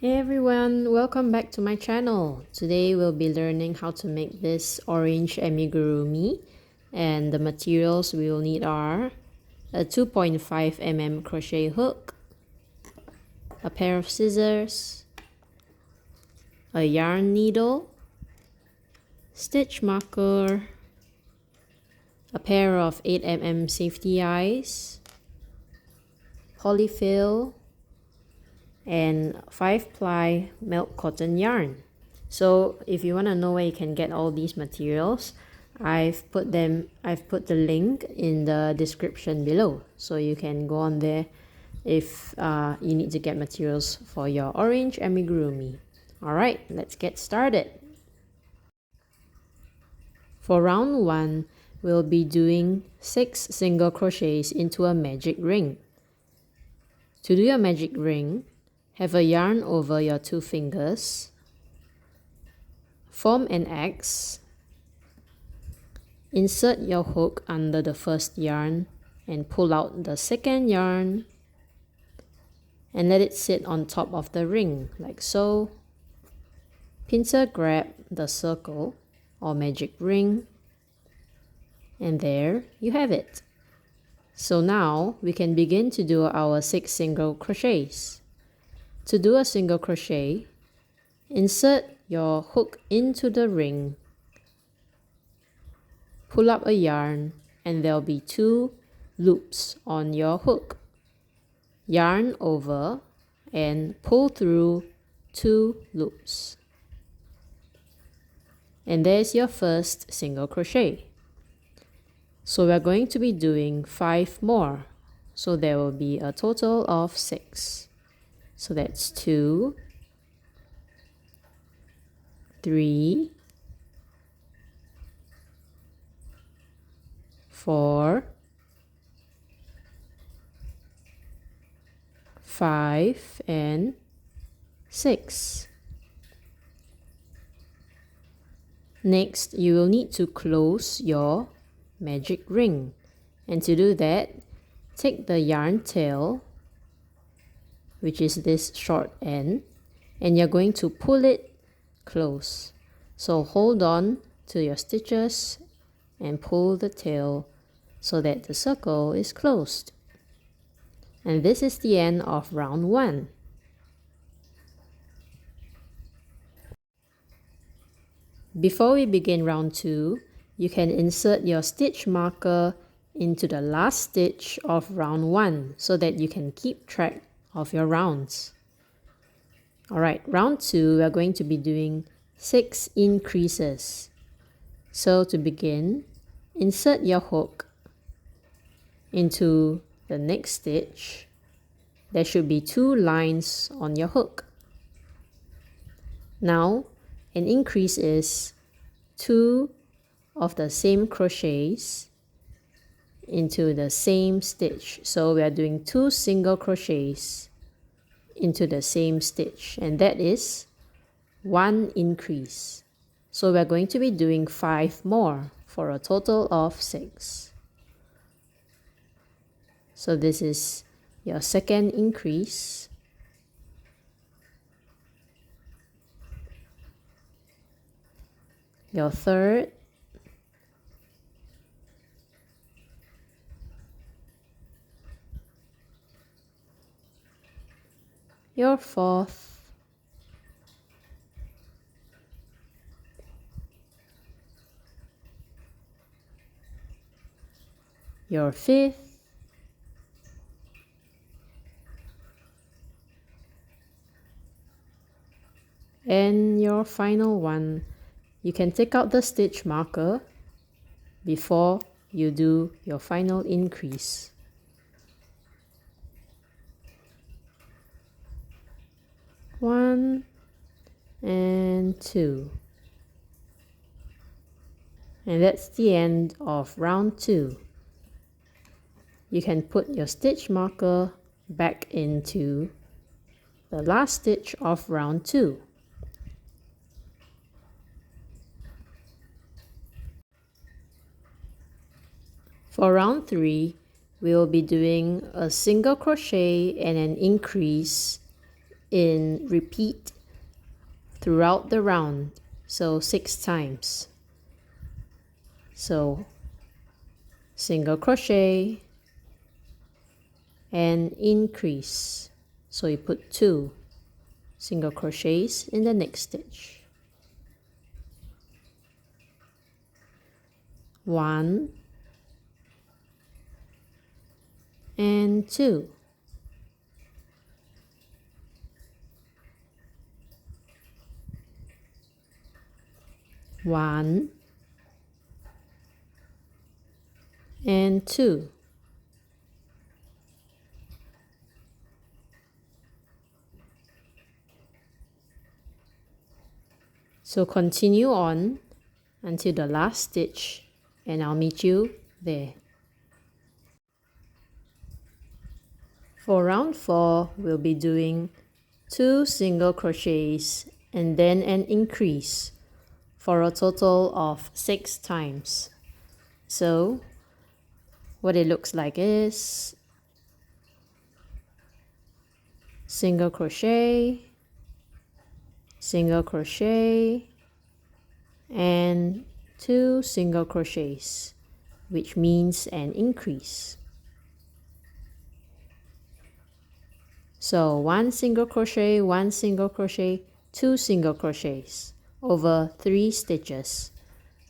Hey everyone, welcome back to my channel. Today we'll be learning how to make this orange amigurumi, and the materials we will need are a 2.5 mm crochet hook, a pair of scissors, a yarn needle, stitch marker, a pair of 8 mm safety eyes, Polyfill, and 5-ply milk cotton yarn. So if you want to know where you can get all these materials, I've put the link in the description below, so you can go on there if you need to get materials for your orange amigurumi. Alright, let's get started. For round 1, we'll be doing 6 single crochets into a magic ring. To do your magic ring, have a yarn over your 2 fingers, form an X, insert your hook under the first yarn and pull out the second yarn and let it sit on top of the ring like so. Pincer grab the circle or magic ring, and there you have it. So now we can begin to do our 6 single crochets. To do a single crochet, insert your hook into the ring, pull up a yarn, and there'll be 2 loops on your hook. Yarn over and pull through 2 loops. And there's your first single crochet. So we're going to be doing 5 more. So there will be a total of 6. So that's 2, 3, 4, 5, and 6. Next, you will need to close your magic ring. And to do that, take the yarn tail, which is this short end, and you're going to pull it close. So hold on to your stitches and pull the tail so that the circle is closed. And this is the end of round 1. Before we begin round 2, you can insert your stitch marker into the last stitch of round 1 so that you can keep track of your rounds. Alright, round 2, we are going to be doing 6 increases. So to begin, insert your hook into the next stitch. There should be 2 lines on your hook. Now, an increase is 2 of the same crochets into the same stitch. So we are doing 2 single crochets into the same stitch, and that is 1 increase. So we're going to be doing 5 more for a total of 6. So this is your second increase. Your third. Your fourth. Your fifth. And your final one. You can take out the stitch marker before you do your final increase. One and 2. And that's the end of round 2. You can put your stitch marker back into the last stitch of round 2. For round 3, we will be doing a single crochet and an increase in repeat throughout the round, so 6 times. So single crochet and increase, so you put 2 single crochets in the next stitch. 1 and 2. 1 and 2. So continue on until the last stitch, and I'll meet you there. For round 4, we'll be doing 2 single crochets and then an increase for a total of 6 times. So what it looks like is single crochet, single crochet, and 2 single crochets, which means an increase. So 1 single crochet, 1 single crochet, 2 single crochets over 3 stitches.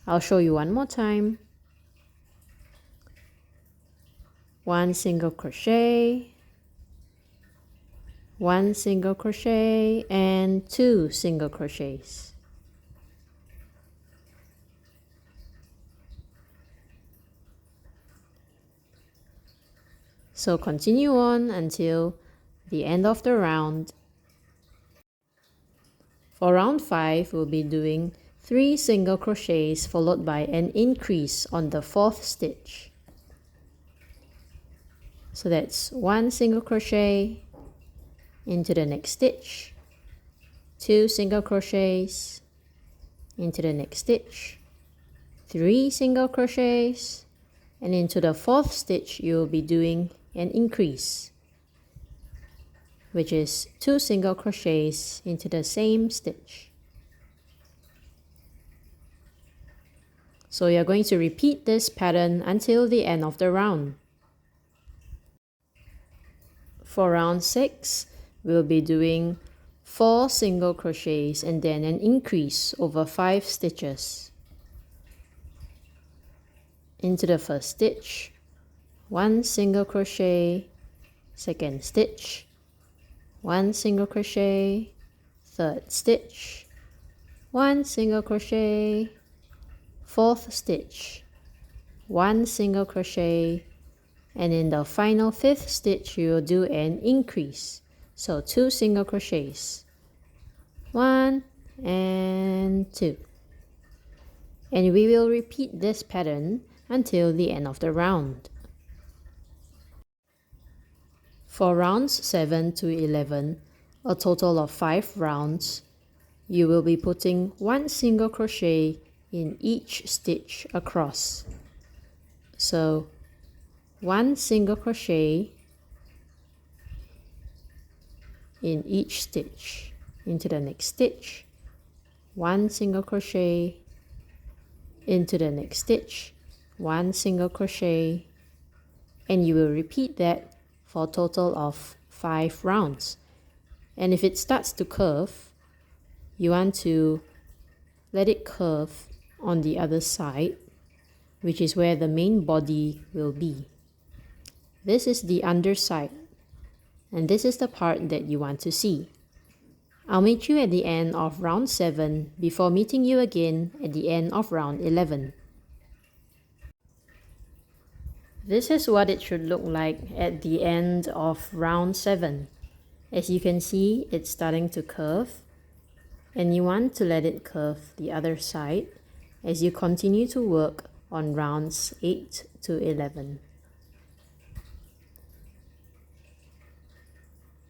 I'll show you one more time. 1 single crochet, 1 single crochet, and 2 single crochets. So continue on until the end of the round. For round 5, we'll be doing 3 single crochets followed by an increase on the 4th stitch. So that's 1 single crochet into the next stitch, 2 single crochets into the next stitch, 3 single crochets, and into the 4th stitch you'll be doing an increase, which is 2 single crochets into the same stitch. So you're going to repeat this pattern until the end of the round. For round 6, we'll be doing 4 single crochets and then an increase over 5 stitches. Into the first stitch, 1 single crochet, second stitch, 1 single crochet, third stitch, 1 single crochet, fourth stitch, 1 single crochet, and in the final 5th stitch you will do an increase, so 2 single crochets, 1 and 2, and we will repeat this pattern until the end of the round. For rounds 7 to 11, a total of 5 rounds, you will be putting 1 single crochet in each stitch across. So 1 single crochet in each stitch, into the next stitch, 1 single crochet, into the next stitch, 1 single crochet, and you will repeat that for a total of 5 rounds. And if it starts to curve, you want to let it curve on the other side, which is where the main body will be. This is the underside, and this is the part that you want to see. I'll meet you at the end of round 7 before meeting you again at the end of round 11. This is what it should look like at the end of round 7. As you can see, it's starting to curve, and you want to let it curve the other side as you continue to work on rounds 8 to 11.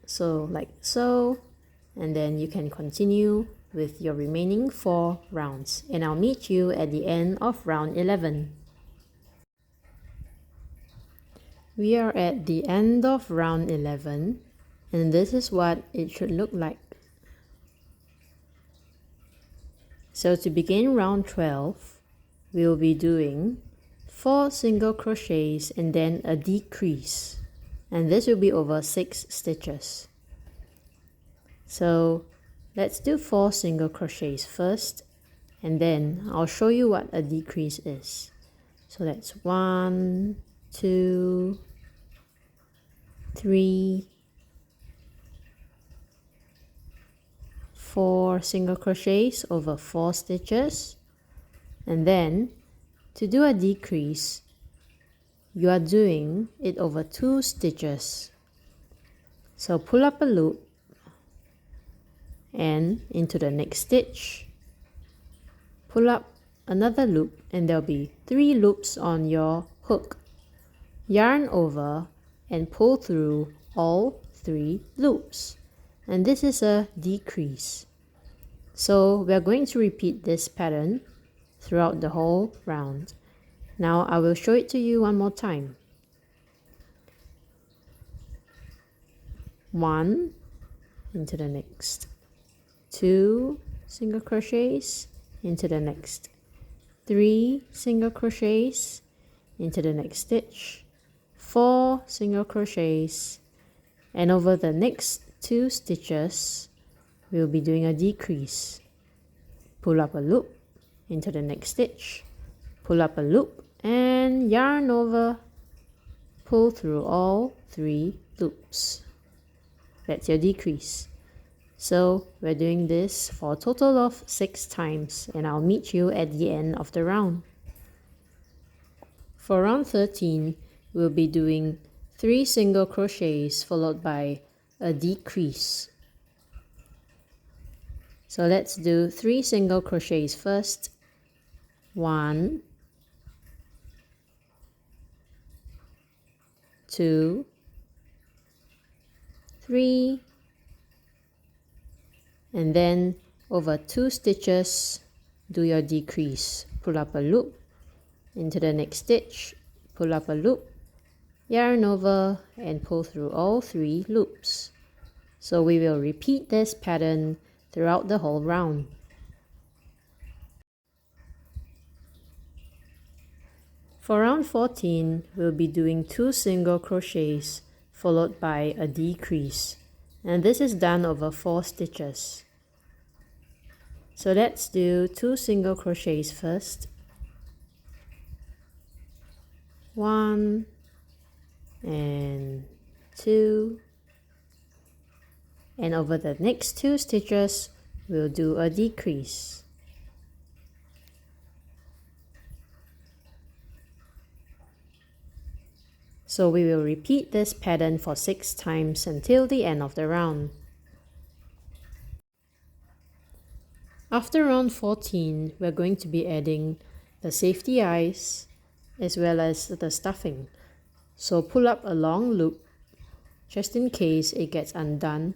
So like so, and then you can continue with your remaining 4 rounds, and I'll meet you at the end of round 11. We are at the end of round 11, And this is what it should look like. So to begin round 12, we'll be doing 4 single crochets and then a decrease, and this will be over 6 stitches. So let's do 4 single crochets first, and then I'll show you what a decrease is. So that's 1, 2, 3, 4 single crochets over 4 stitches, and then to do a decrease, you are doing it over 2 stitches. So pull up a loop and into the next stitch, pull up another loop, and there'll be 3 loops on your hook. Yarn over and pull through all 3 loops, and this is a decrease. So we are going to repeat this pattern throughout the whole round. Now I will show it to you one more time. 1 into the next, 2 single crochets into the next, 3 single crochets into the next stitch, 4 single crochets, and over the next 2 stitches we'll be doing a decrease. Pull up a loop into the next stitch, pull up a loop and yarn over, pull through all 3 loops. That's your decrease. So we're doing this for a total of 6 times, and I'll meet you at the end of the round. For round 13, we'll be doing 3 single crochets followed by a decrease. So let's do 3 single crochets first. 1, 2, 3, and then over 2 stitches do your decrease. Pull up a loop into the next stitch, pull up a loop, yarn over and pull through all 3 loops. So we will repeat this pattern throughout the whole round. For round 14, we'll be doing 2 single crochets followed by a decrease, and this is done over 4 stitches. So let's do 2 single crochets first. 1 and 2, and over the next 2 stitches we'll do a decrease. So we will repeat this pattern for 6 times until the end of the round. After round 14, we're going to be adding the safety eyes as well as the stuffing. So pull up a long loop just in case it gets undone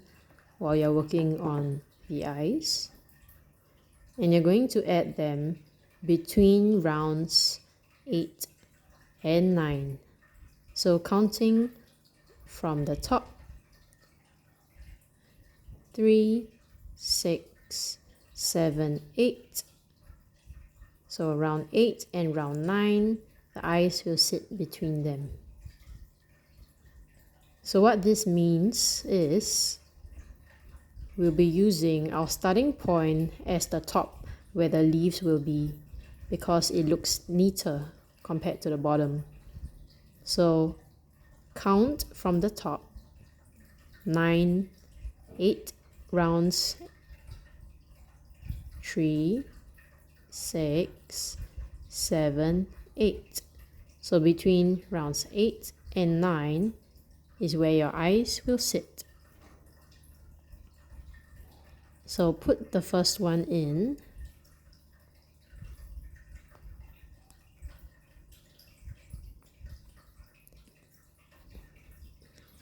while you're working on the eyes. And you're going to add them between rounds 8 and 9. So counting from the top, 3, 6, 7, 8. So round 8 and round 9, the eyes will sit between them. So what this means is we'll be using our starting point as the top where the leaves will be, because it looks neater compared to the bottom. So count from the top, 9, 8 rounds, 3, 6, 7, 8. So between rounds 8 and 9 is where your eyes will sit. So put the first one in.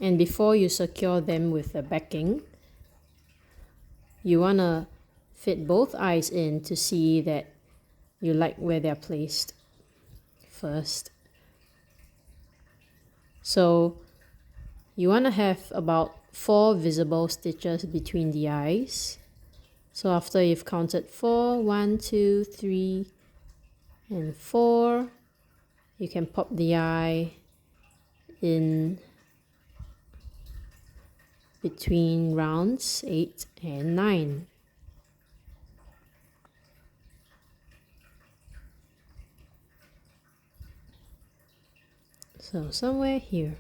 And before you secure them with the backing, you want to fit both eyes in to see that you like where they're placed first. So you want to have about 4 visible stitches between the eyes. So after you've counted 4, 1, 2, 3, and 4, you can pop the eye in between rounds 8 and 9. So somewhere here.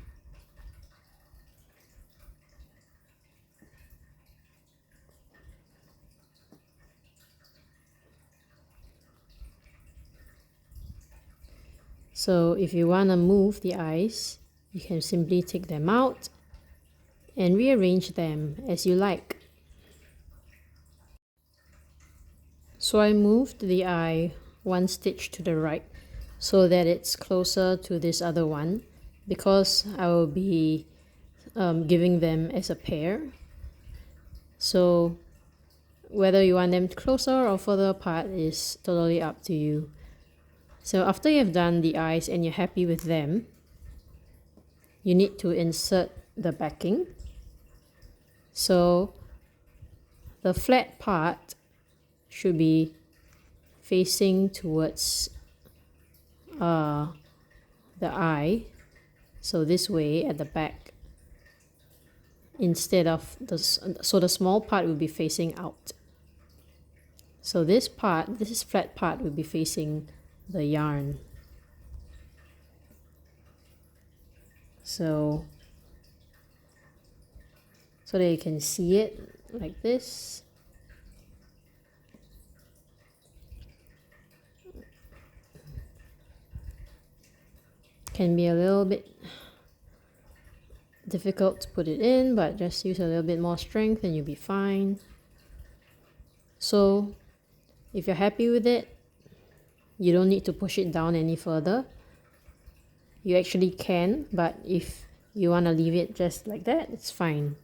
So if you want to move the eyes, you can simply take them out and rearrange them as you like. So I moved the eye 1 stitch to the right so that it's closer to this other one, because I will be giving them as a pair. So whether you want them closer or further apart is totally up to you. So after you've done the eyes and you're happy with them, you need to insert the backing. So the flat part should be facing towards the eye, so this way at the back, instead of the small part will be facing out. So this flat part will be facing the yarn. So that you can see it like this. Can be a little bit difficult to put it in, but just use a little bit more strength and you'll be fine. So if you're happy with it, you don't need to push it down any further. You actually can, but if you want to leave it just like that, it's fine.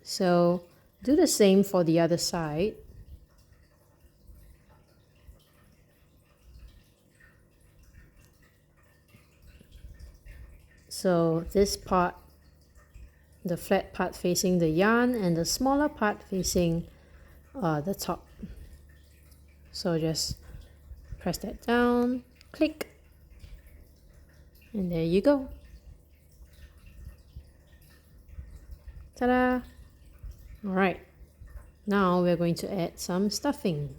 So do the same for the other side. So this part, the flat part facing the yarn and the smaller part facing the top. So just press that down, click, and there you go. Ta-da! Alright, now we're going to add some stuffing.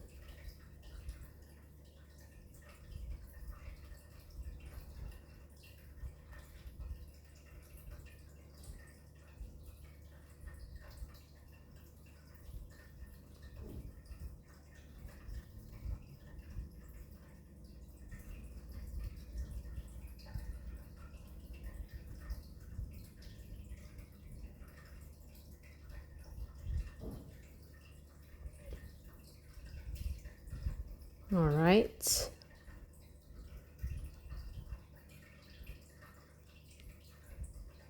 All right.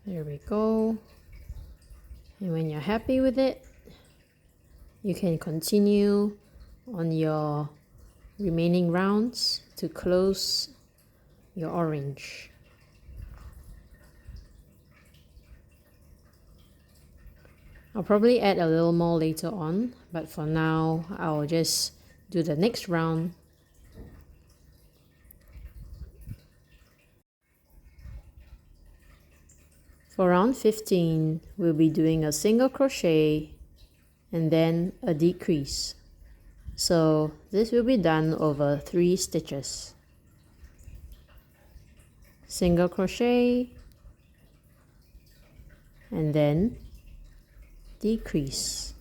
There we go. And when you're happy with it, you can continue on your remaining rounds to close your orange. I'll probably add a little more later on, but for now, I'll just do the next round. For round 15, we'll be doing a single crochet and then a decrease. So this will be done over 3 stitches. Single crochet and then decrease.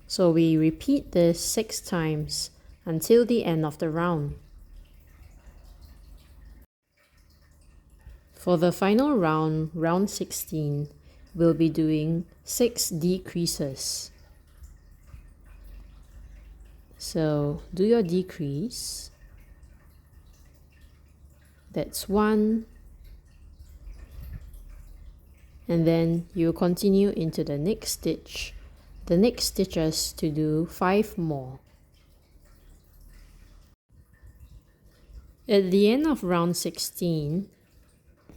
So we repeat this 6 times until the end of the round. For the final round, round 16, we'll be doing 6 decreases. So do your decrease. That's 1. And then you continue into the next stitch. The next stitches to do 5 more. At the end of round 16,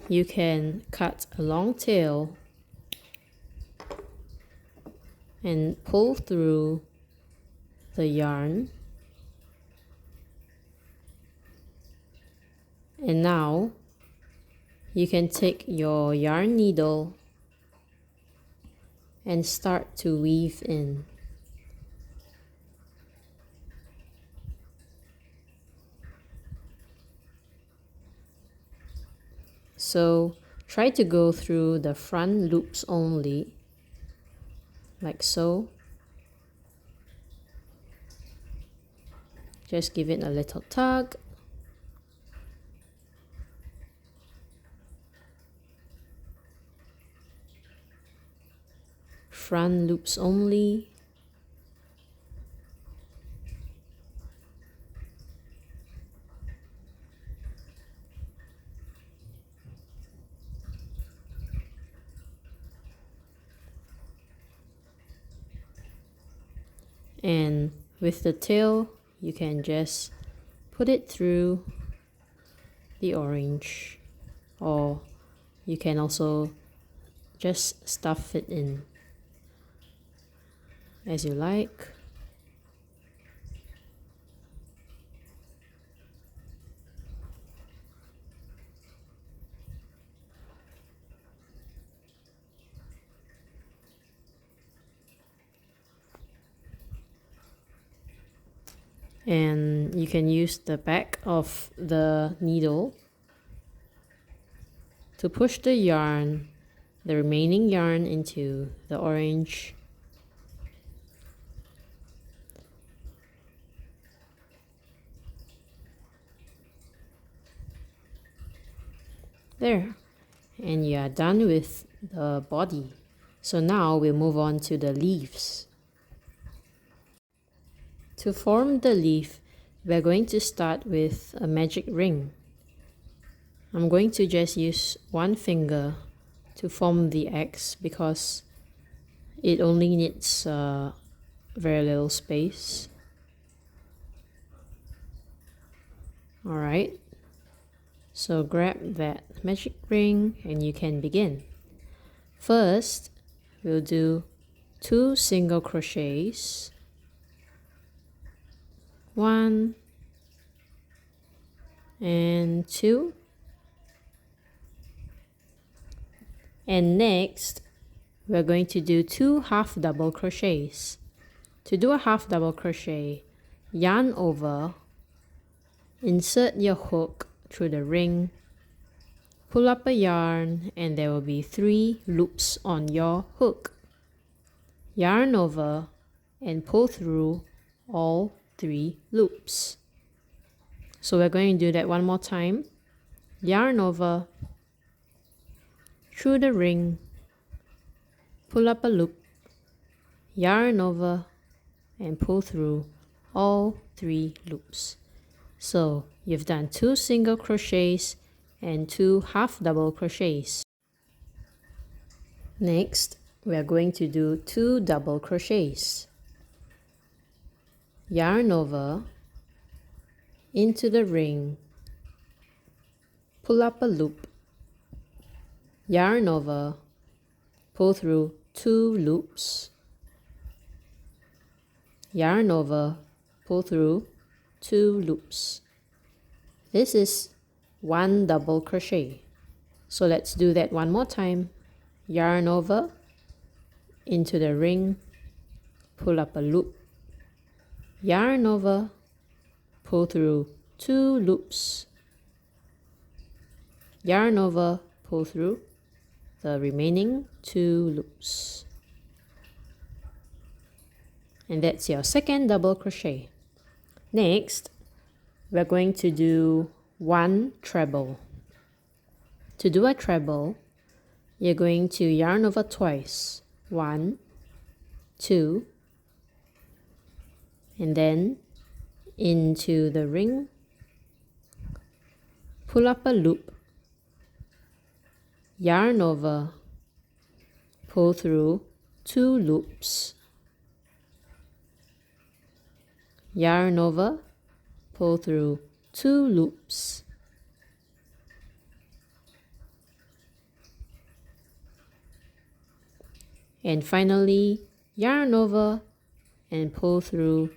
you can cut a long tail and pull through the yarn. And now you can take your yarn needle and start to weave in. So try to go through the front loops only, like so. Just give it a little tug. Front loops only. And with the tail, you can just put it through the orange, or you can also just stuff it in as you like. And you can use the back of the needle to push the yarn, the remaining yarn, into the orange. There, and you are done with the body. So now we'll move on to the leaves. To form the leaf, we're going to start with a magic ring. I'm going to just use one finger to form the X because it only needs very little space. Alright, so grab that magic ring and you can begin. First, we'll do 2 single crochets. 1 and 2. And next, we're going to do 2 half double crochets. To do a half double crochet, yarn over, insert your hook through the ring, pull up a yarn, and there will be 3 loops on your hook. Yarn over and pull through all 3 loops. So we're going to do that one more time. Yarn over, through the ring, pull up a loop, yarn over, and pull through all 3 loops. So you've done 2 single crochets and 2 half double crochets. Next, we are going to do 2 double crochets. Yarn over, into the ring, pull up a loop, yarn over, pull through 2 loops, yarn over, pull through 2 loops. This is 1 double crochet. So let's do that one more time. Yarn over, into the ring, pull up a loop, yarn over, pull through 2 loops, yarn over, pull through the remaining 2 loops. And that's your second double crochet. Next, we're going to do 1 treble. To do a treble, you're going to yarn over twice. 1, 2, and then into the ring, pull up a loop, yarn over, pull through 2 loops, yarn over, pull through 2 loops, And finally, yarn over and pull through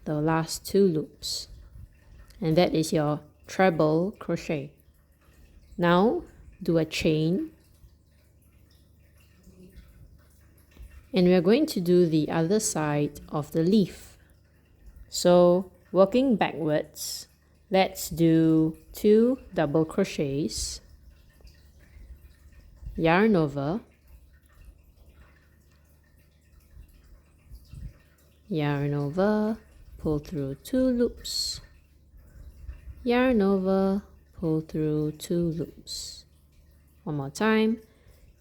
the last 2 loops. And that is your treble crochet. Now do a chain. And we are going to do the other side of the leaf. So working backwards, let's do 2 double crochets, yarn over, yarn over, pull through 2 loops, yarn over, pull through 2 loops. One more time,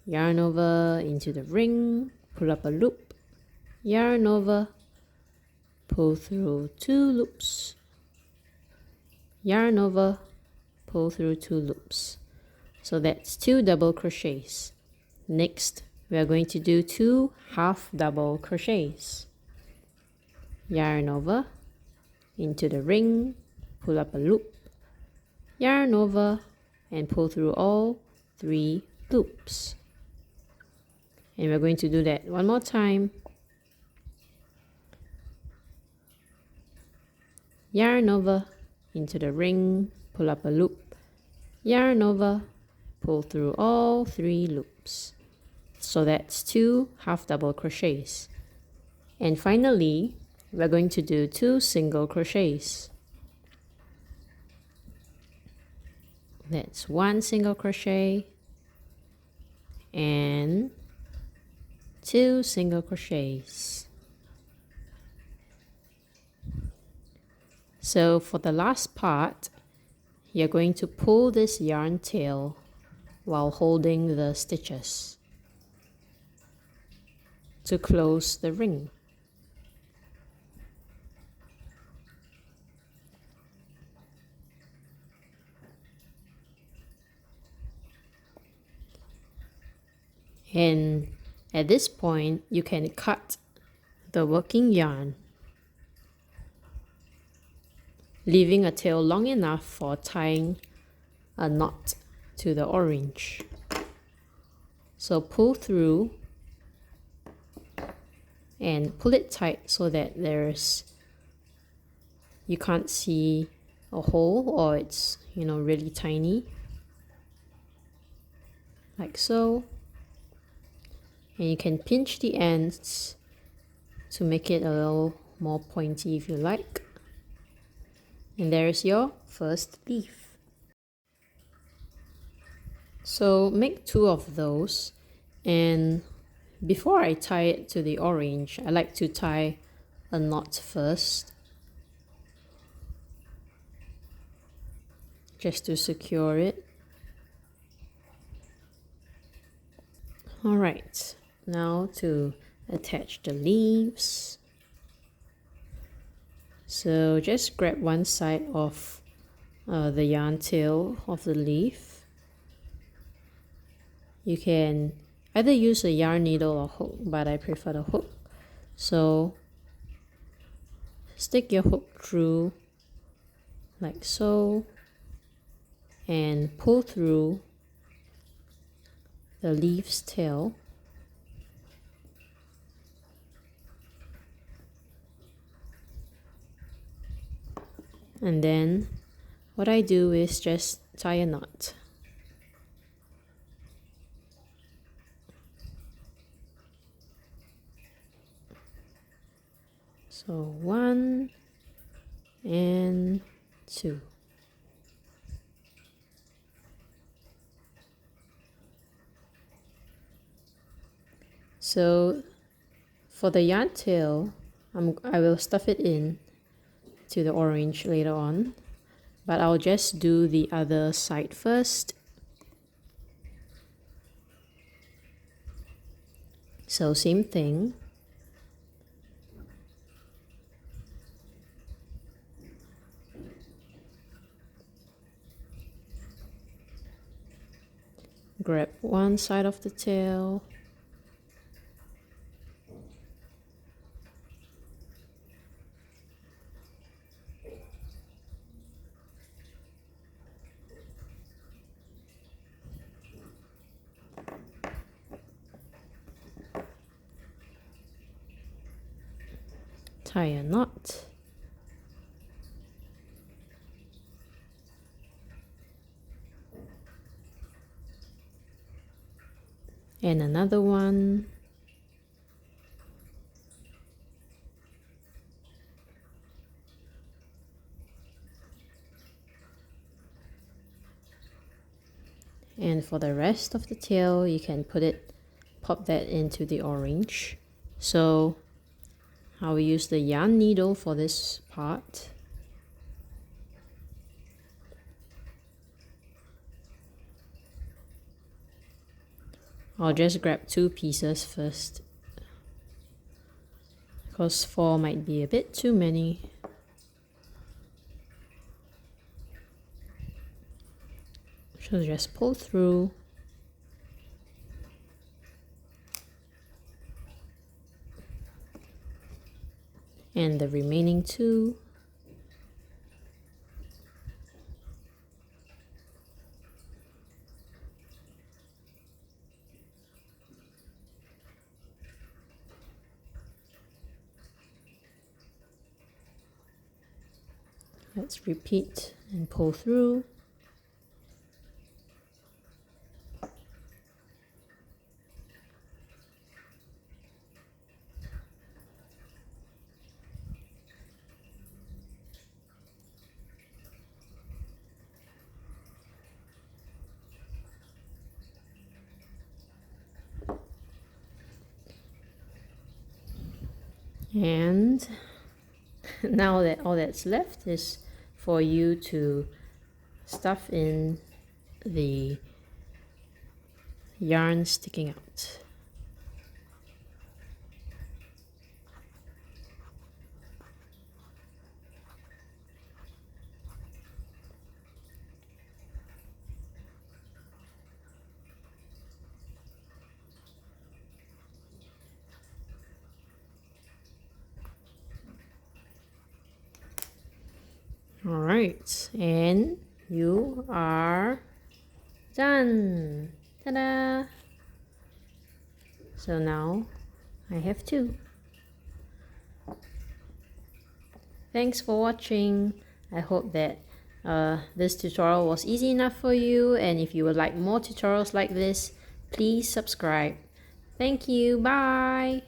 yarn over into the ring, pull up a loop, yarn over, pull through 2 loops, yarn over, pull through 2 loops. So that's 2 double crochets. Next, we are going to do 2 half double crochets. Yarn over into the ring, pull up a loop, yarn over, and pull through all 3 loops. And we're going to do that one more time. Yarn over into the ring, pull up a loop, yarn over, pull through all 3 loops. So that's 2 half double crochets. And finally, we're going to do 2 single crochets. That's 1 single crochet and 2 single crochets. So for the last part, you're going to pull this yarn tail while holding the stitches to close the ring. And at this point, you can cut the working yarn, leaving a tail long enough for tying a knot to the orange. So pull through and pull it tight so that you can't see a hole, or it's really tiny, like so. And you can pinch the ends to make it a little more pointy if you like. And there's your first leaf. So make 2 of those, and before I tie it to the orange, I like to tie a knot first, just to secure it. Alright, now to attach the leaves. So just grab one side of the yarn tail of the leaf. You can either use a yarn needle or hook, but I prefer the hook. So stick your hook through like so and pull through the leaf's tail. And then what I do is just tie a knot. So 1 and 2. So for the yarn tail, I will stuff it in to the orange later on, but I'll just do the other side first. So same thing. Grab one side of the tail, tie a knot. And another one. And for the rest of the tail, you can pop that into the orange. So I will use the yarn needle for this part. I'll just grab 2 pieces first, because 4 might be a bit too many. So just pull through. And the remaining 2. Let's repeat and pull through. And now that all that's left is for you to stuff in the yarn sticking out. All right, and you are done. Ta-da! So now I have 2. Thanks for watching. I hope that this tutorial was easy enough for you, and if you would like more tutorials like this, please subscribe. Thank you. Bye.